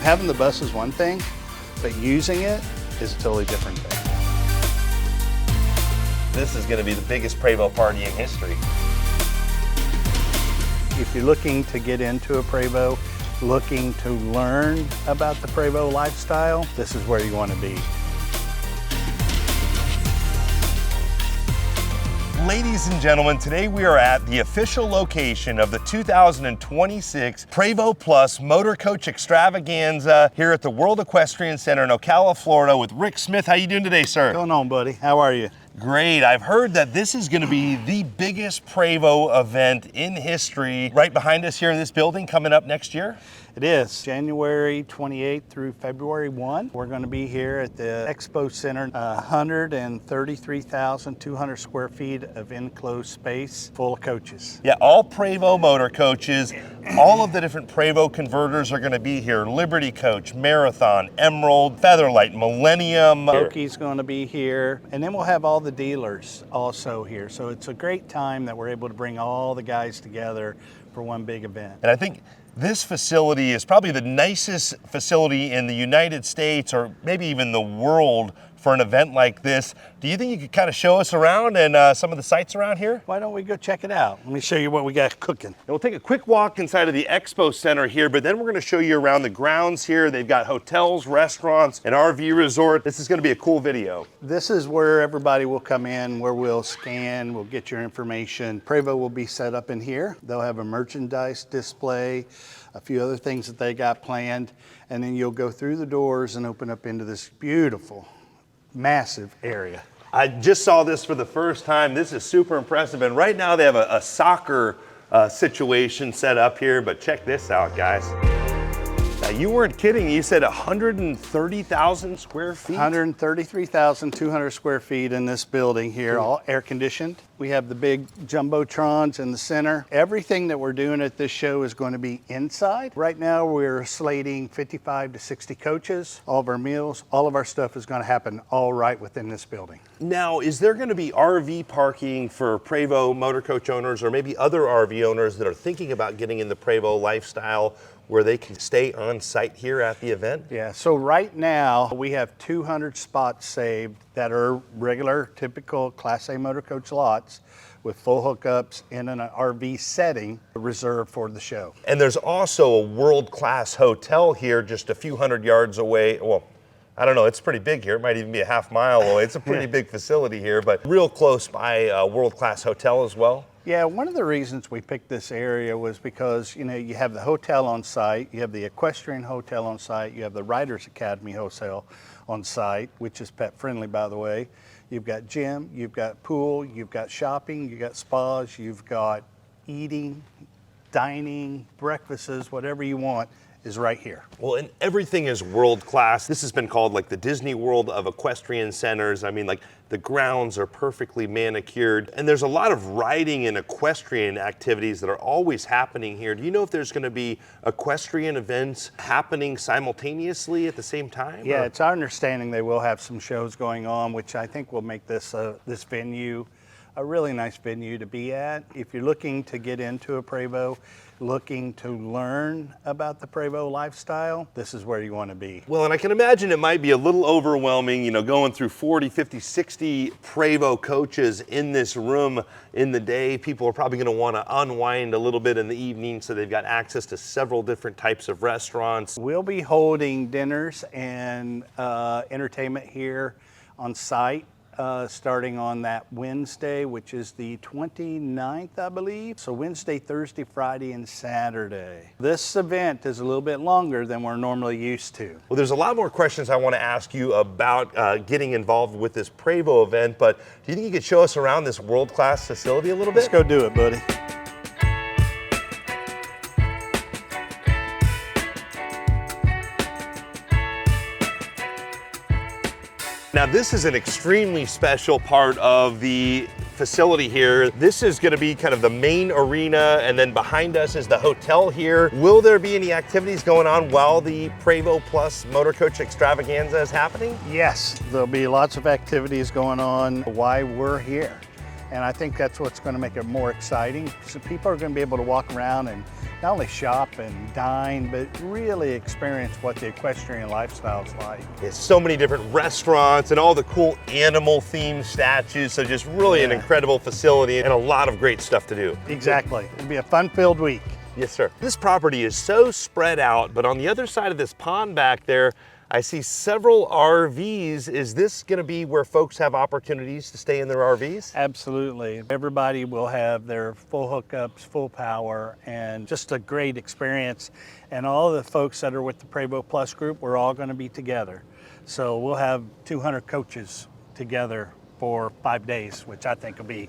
Having the bus is one thing, but using it is a totally different thing. This is going to be the biggest Prevost party in history. If you're looking to get into a Prevost, looking to learn about the Prevost lifestyle, this is where you want to be. Ladies and gentlemen, today we are at the official location of the 2026 Prevost Plus Motorcoach Extravaganza here at the World Equestrian Center in Ocala, Florida with Rick Smith. How you doing today, sir? What's going on, buddy? How are you? Great. I've heard that this is going to be the biggest Prevost event in history right behind us here in this building coming up next year. It is January 28th through February 1. We're going to be here at the Expo Center, 133,200 square feet of enclosed space full of coaches. Yeah, all Prevost motor coaches, all of the different Prevost converters are going to be here. Liberty Coach, Marathon, Emerald, Featherlight, Millennium. Oki's going to be here. And then we'll have all the dealers also here. So it's a great time that we're able to bring all the guys together for one big event. And I think this facility is probably the nicest facility in the United States or maybe even the world for an event like this. Do you think you could kind of show us around and some of the sites around here? Why don't we go check it out? Let me show you what we got cooking. We'll take a quick walk inside of the Expo Center here, but then we're going to show you around the grounds here. They've got hotels, restaurants, an RV resort. This is going to be a cool video. This is where everybody will come in, where we'll scan, we'll get your information. Prevost will be set up in here. They'll have a merchandise display, a few other things that they got planned, and then you'll go through the doors and open up into this beautiful, massive area. I just saw this for the first time. This is super impressive. And right now they have a soccer situation set up here, but check this out, guys. Now you weren't kidding. You said 130,000 square feet? 133,200 square feet in this building here, all air conditioned. We have the big jumbotrons in the center. Everything that we're doing at this show is going to be inside. Right now we're slating 55 to 60 coaches. All of our meals, all of our stuff is going to happen all right within this building. Now, is there going to be RV parking for Prevost motor coach owners or maybe other RV owners that are thinking about getting in the Prevost lifestyle where they can stay on site here at the event? Yeah, so right now we have 200 spots saved that are regular, typical Class A motor coach lots with full hookups in an RV setting reserved for the show. And there's also a world-class hotel here just a few hundred yards away. Well, I don't know, it's pretty big here. It might even be a half mile away. It's a pretty big facility here, but real close by a world-class hotel as well. Yeah, one of the reasons we picked this area was because, you know, you have the hotel on site, you have the equestrian hotel on site, you have the Riders Academy hotel on site, which is pet friendly, by the way. You've got gym, you've got pool, you've got shopping, you've got spas, you've got eating, dining, breakfasts, whatever you want is right here. Well, and everything is world class. This has been called like the Disney World of equestrian centers. I mean, like the grounds are perfectly manicured, and there's a lot of riding and equestrian activities that are always happening here. Do you know if there's going to be equestrian events happening simultaneously at the same time? Yeah, or? it's our understanding they will have some shows going on, which I think will make this this venue a really nice venue to be at. If you're looking to get into a Prevost, looking to learn about the Prevost lifestyle, this is where you want to be. Well, and I can imagine it might be a little overwhelming, you know, going through 40, 50, 60 Prevost coaches in this room in the day. People are probably going to want to unwind a little bit in the evening, so they've got access to several different types of restaurants. We'll be holding dinners and entertainment here on site. Starting on that Wednesday, which is the 29th, I believe. So Wednesday, Thursday, Friday, and Saturday. This event is a little bit longer than we're normally used to. Well, there's a lot more questions I want to ask you about getting involved with this Prevost event, but do you think you could show us around this world-class facility a little bit? Let's go do it, buddy. Now, this is an extremely special part of the facility here. This is going to be kind of the main arena, and then behind us is the hotel here. Will there be any activities going on while the Prevost Plus Motorcoach Extravaganza is happening? Yes, there'll be lots of activities going on while we're here. And I think that's what's going to make it more exciting. So people are going to be able to walk around and not only shop and dine, but really experience what the equestrian lifestyle is like. There's so many different restaurants and all the cool animal themed statues. So just really an incredible facility and a lot of great stuff to do. Exactly. It'll be a fun-filled week. Yes, sir. This property is so spread out, but on the other side of this pond back there, I see several RVs. Is this going to be where folks have opportunities to stay in their RVs? Absolutely. Everybody will have their full hookups, full power, and just a great experience. And all the folks that are with the Prevost Plus group, we're all going to be together. So we'll have 200 coaches together for 5 days, which I think will be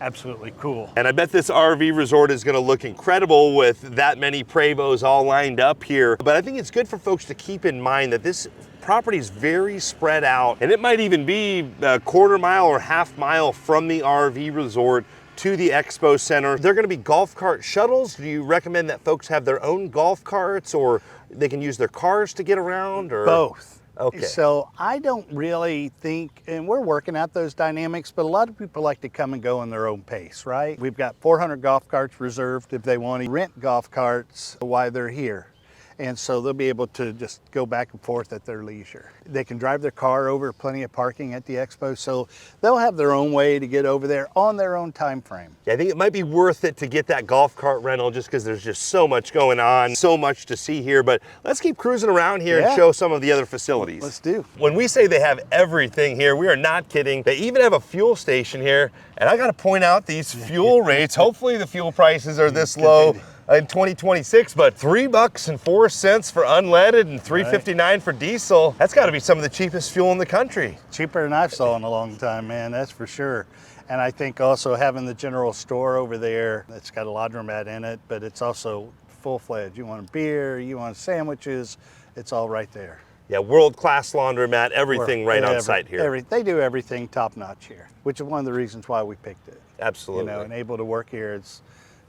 absolutely cool. And I bet this RV resort is going to look incredible with that many Prevosts all lined up here. But I think it's good for folks to keep in mind that this property is very spread out, and it might even be a quarter mile or half mile from the RV resort to the expo center. They're going to be golf cart shuttles. Do you recommend that folks have their own golf carts, or they can use their cars to get around? Or both. Okay. So I don't really think, and we're working out those dynamics, but a lot of people like to come and go in their own pace, right? We've got 400 golf carts reserved if they want to rent golf carts while they're here. And so they'll be able to just go back and forth at their leisure. They can drive their car over, plenty of parking at the expo, so they'll have their own way to get over there on their own time frame. Yeah, I think it might be worth it to get that golf cart rental just because there's just so much going on, so much to see here. But let's keep cruising around here and show some of the other facilities. Let's do. When we say they have everything here, we are not kidding. They even have a fuel station here. And I got to point out these fuel rates. Hopefully the fuel prices are this low in 2026, but $3.04 for unleaded and $3.59 for diesel. That's got to be some of the cheapest fuel in the country. Cheaper than I've saw in a long time, man, that's for sure. And I think also having the general store over there, it's got a laundromat in it, but it's also full-fledged. You want a beer, you want sandwiches, it's all right there. Yeah, world-class laundromat, everything right on site here. They do everything top-notch here, which is one of the reasons why we picked it. Absolutely. You know, and able to work here, it's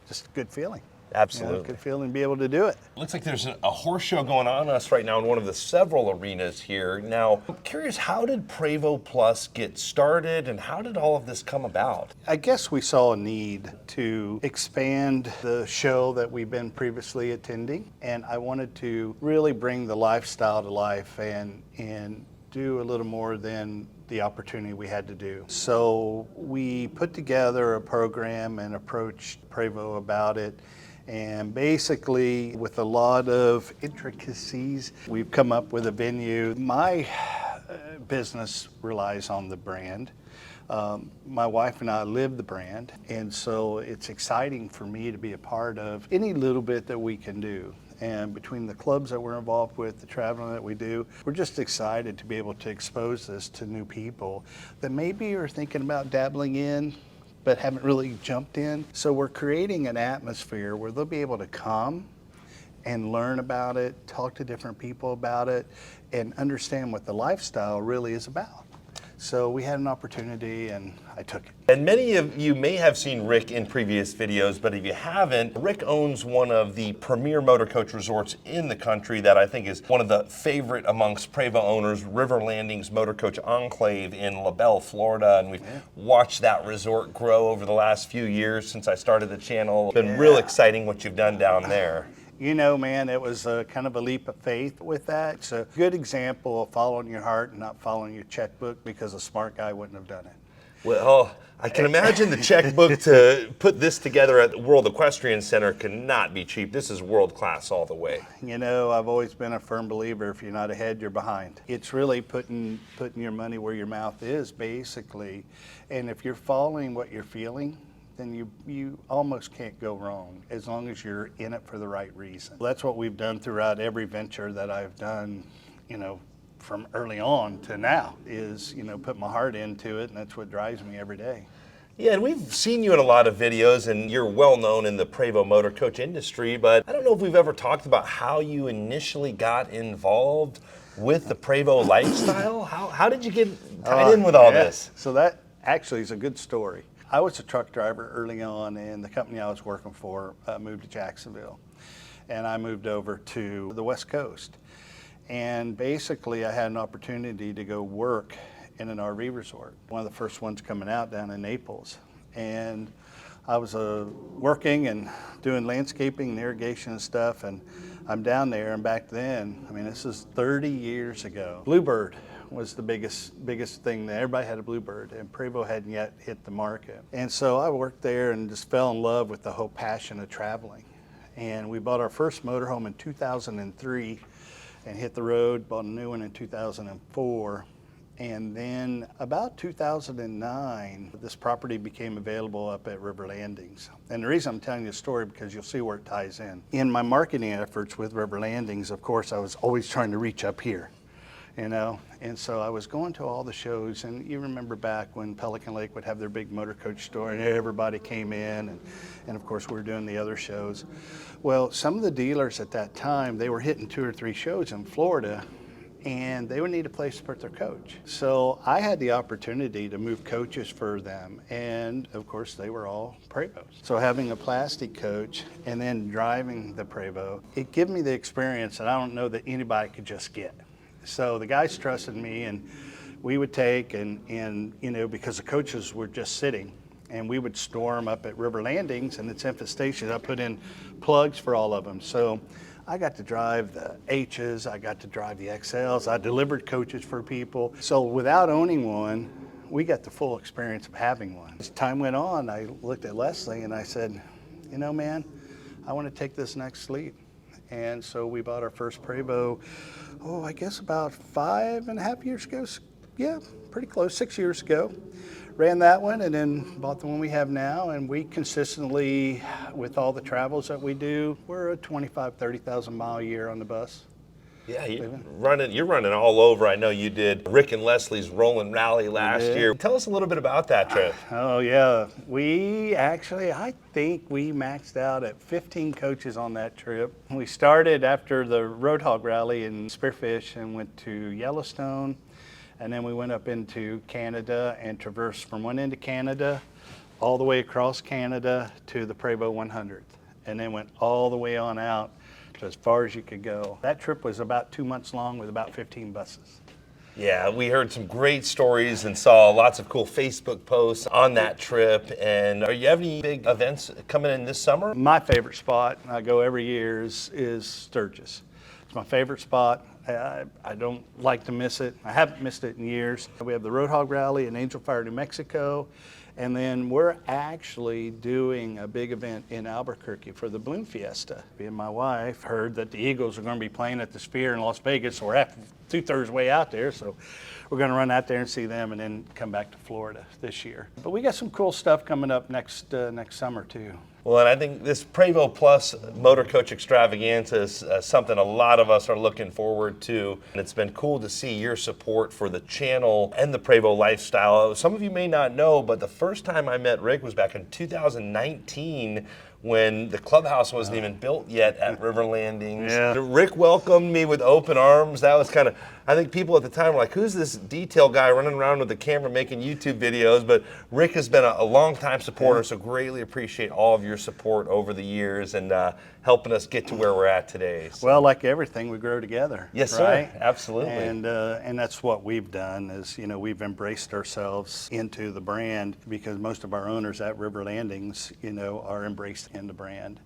just a good feeling. Absolutely. You know, good feeling to be able to do it. Looks like there's a horse show going on us right now in one of the several arenas here. Now, I'm curious, how did Prevost Plus get started and how did all of this come about? I guess we saw a need to expand the show that we've been previously attending, and I wanted to really bring the lifestyle to life and do a little more than the opportunity we had to do. So we put together a program and approached Prevost about it. And basically, with a lot of intricacies, we've come up with a venue. My business relies on the brand. My wife and I live the brand, and so it's exciting for me to be a part of any little bit that we can do. And between the clubs that we're involved with, the traveling that we do, we're just excited to be able to expose this to new people that maybe are thinking about dabbling in, but haven't really jumped in. So we're creating an atmosphere where they'll be able to come and learn about it, talk to different people about it, and understand what the lifestyle really is about. So we had an opportunity and I took it. And many of you may have seen Rick in previous videos, but if you haven't, Rick owns one of the premier motorcoach resorts in the country that I think is one of the favorite amongst Prevost owners, Riverlandings Motorcoach Enclave in La Belle, Florida. And we've watched that resort grow over the last few years since I started the channel. It's been real exciting what you've done down there. You know, man, it was kind of a leap of faith with that. It's a good example of following your heart and not following your checkbook, because a smart guy wouldn't have done it. Well, I can imagine the checkbook to put this together at the World Equestrian Center cannot be cheap. This is world class all the way. You know, I've always been a firm believer, if you're not ahead, you're behind. It's really putting your money where your mouth is, basically. And if you're following what you're feeling, then you almost can't go wrong, as long as you're in it for the right reason. That's what we've done throughout every venture that I've done, you know, from early on to now, is, you know, put my heart into it, and that's what drives me every day. Yeah, and we've seen you in a lot of videos, and you're well known in the Prevost motorcoach industry, but I don't know if we've ever talked about how you initially got involved with the Prevost lifestyle. How did you get tied in with all this? So that actually is a good story. I was a truck driver early on, and the company I was working for moved to Jacksonville. And I moved over to the West Coast. And basically, I had an opportunity to go work in an RV resort, one of the first ones coming out down in Naples. and I was working and doing landscaping and irrigation and stuff, and I'm down there, and back then, I mean, this is 30 years ago. Bluebird was the biggest thing there. Everybody had a Bluebird, and Prevost hadn't yet hit the market. And so I worked there and just fell in love with the whole passion of traveling. And we bought our first motorhome in 2003 and hit the road, bought a new one in 2004. And then about 2009, this property became available up at Riverlandings. And the reason I'm telling you the story, because you'll see where it ties in. In my marketing efforts with Riverlandings, of course, I was always trying to reach up here, you know? And so I was going to all the shows, and you remember back when Pelican Lake would have their big Motorcoach store, and everybody came in, and of course we were doing the other shows. Well, some of the dealers at that time, they were hitting 2 or 3 shows in Florida, and they would need a place to put their coach. So I had the opportunity to move coaches for them, and of course they were all Prevost. So having a plastic coach and then driving the Prevost, it gave me the experience that I don't know that anybody could just get. So the guys trusted me, and we would take and you know, because the coaches were just sitting, and we would store them up at Riverlandings and its infestation. I put in plugs for all of them. So I got to drive the H's, I got to drive the XLs, I delivered coaches for people. So without owning one, we got the full experience of having one. As time went on, I looked at Leslie and I said, you know, man, I want to take this next leap. And so we bought our first Prevost, I guess about 5.5 years ago. Yeah, pretty close, 6 years ago. Ran that one and then bought the one we have now, and we consistently, with all the travels that we do, we're a 25, 30,000 mile a year on the bus. Yeah, you're running all over. I know you did Rick and Leslie's Rolling Rally last year. Tell us a little bit about that trip. Oh yeah, we actually, I think we maxed out at 15 coaches on that trip. We started after the Roadhog Rally in Spearfish and went to Yellowstone. And then we went up into Canada and traversed from one end of Canada all the way across Canada to the Prevost 100th. And then went all the way on out to as far as you could go. That trip was about 2 months long with about 15 buses. Yeah, we heard some great stories and saw lots of cool Facebook posts on that trip. And are you have any big events coming in this summer? My favorite spot, I go every year, is Sturgis. It's my favorite spot. I don't like to miss it. I haven't missed it in years. We have the Roadhog Rally in Angel Fire, New Mexico, and then we're actually doing a big event in Albuquerque for the Balloon Fiesta. Me and my wife heard that the Eagles are going to be playing at the Sphere in Las Vegas, so we're half 2/3 way out there, so we're going to run out there and see them and then come back to Florida this year. But we got some cool stuff coming up next summer too. Well, and I think this Prevost Plus Motorcoach Extravaganza is something a lot of us are looking forward to. And it's been cool to see your support for the channel and the Prevost lifestyle. Some of you may not know, but the first time I met Rick was back in 2019 when the clubhouse wasn't even built yet at Riverlandings. Yeah. Rick welcomed me with open arms. That was kind of, I think people at the time were like, who's this detail guy running around with the camera making YouTube videos? But Rick has been a long-time supporter, so greatly appreciate all of your support over the years and helping us get to where we're at today. So. Well, like everything, we grow together. Yes, right? sir. Absolutely. And that's what we've done is, you know, we've embraced ourselves into the brand because most of our owners at Riverlandings, you know, are embraced in the brand.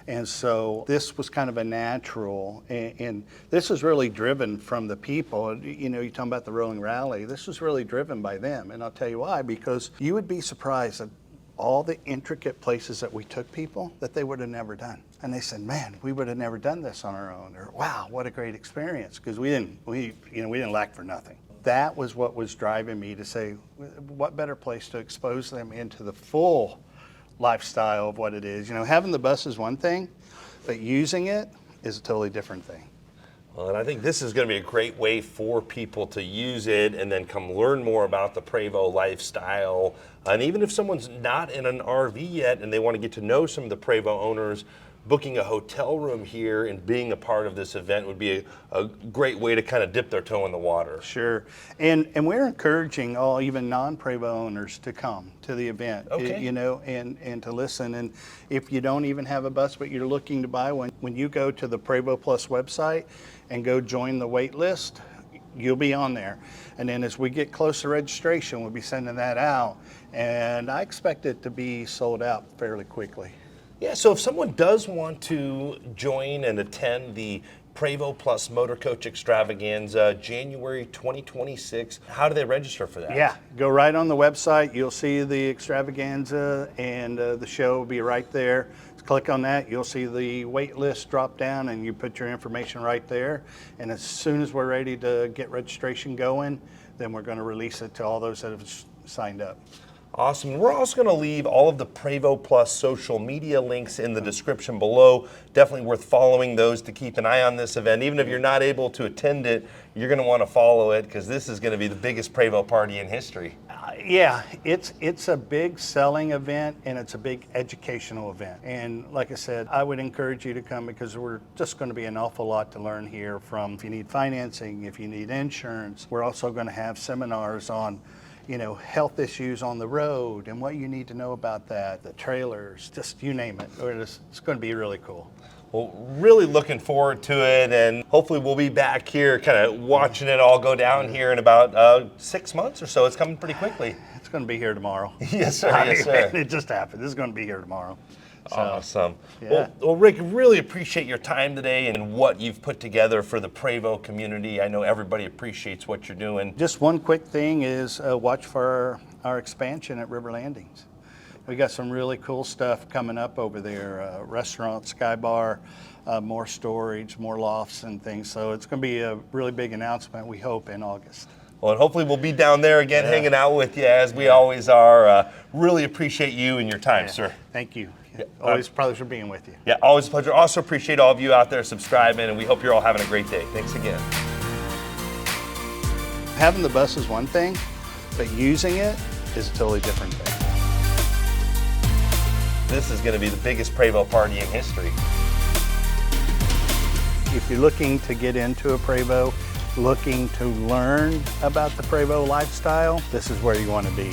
And so this was kind of a natural, and this is really driven from the people. You know, you're talking about the Rolling Rally. This was really driven by them, and I'll tell you why, because you would be surprised at all the intricate places that we took people that they would have never done. And they said, man, we would have never done this on our own, or wow, what a great experience, because we didn't lack for nothing. That was what was driving me to say, what better place to expose them into the full lifestyle of what it is. You know, having the bus is one thing, but using it is a totally different thing. Well, and I think this is going to be a great way for people to use it and then come learn more about the Prevost lifestyle. And even if someone's not in an RV yet and they want to get to know some of the Prevost owners, booking a hotel room here and being a part of this event would be a great way to kind of dip their toe in the water. Sure. And we're encouraging all even non-Prevost owners to come to the event, okay. You know, and to listen. And if you don't even have a bus, but you're looking to buy one, when you go to the Prevost Plus website and go join the wait list, you'll be on there. And then as we get close to registration, we'll be sending that out. And I expect it to be sold out fairly quickly. Yeah, so if someone does want to join and attend the Prevost plus Motorcoach Extravaganza, January 2026. How do they register for that? Yeah, go right on the website. You'll see the Extravaganza and the show will be right there. Click on that. You'll see the wait list drop down and you put your information right there. And as soon as we're ready to get registration going, then we're going to release it to all those that have signed up. Awesome. And we're also going to leave all of the Prevost Plus social media links in the description below. Definitely worth following those to keep an eye on this event. Even if you're not able to attend it, you're going to want to follow it because this is going to be the biggest Prevost party in history. Yeah, it's a big selling event and it's a big educational event. And like I said, I would encourage you to come because we're just going to be an awful lot to learn here from if you need financing, if you need insurance. We're also going to have seminars on health issues on the road and what you need to know about that, the trailers, just you name it. It's going to be really cool. Well, really looking forward to it, and hopefully we'll be back here kind of watching it all go down here in about 6 months or so. It's coming pretty quickly. It's going to be here tomorrow. Yes, sir. Yes, sir. It just happened. This is going to be here tomorrow. So, awesome. Yeah. Well, Rick, really appreciate your time today and what you've put together for the Prevost community. I know everybody appreciates what you're doing. Just one quick thing is watch for our expansion at Riverlandings. We got some really cool stuff coming up over there. Restaurant, sky bar, more storage, more lofts and things. So it's going to be a really big announcement, we hope, in August. Well, and hopefully we'll be down there again hanging out with you as we always are. Really appreciate you and your time, sir. Thank you. Always a pleasure being with you. Yeah, always a pleasure. Also appreciate all of you out there subscribing, and we hope you're all having a great day. Thanks again. Having the bus is one thing, but using it is a totally different thing. This is going to be the biggest Prevost party in history. If you're looking to get into a Prevost, looking to learn about the Prevost lifestyle, this is where you want to be.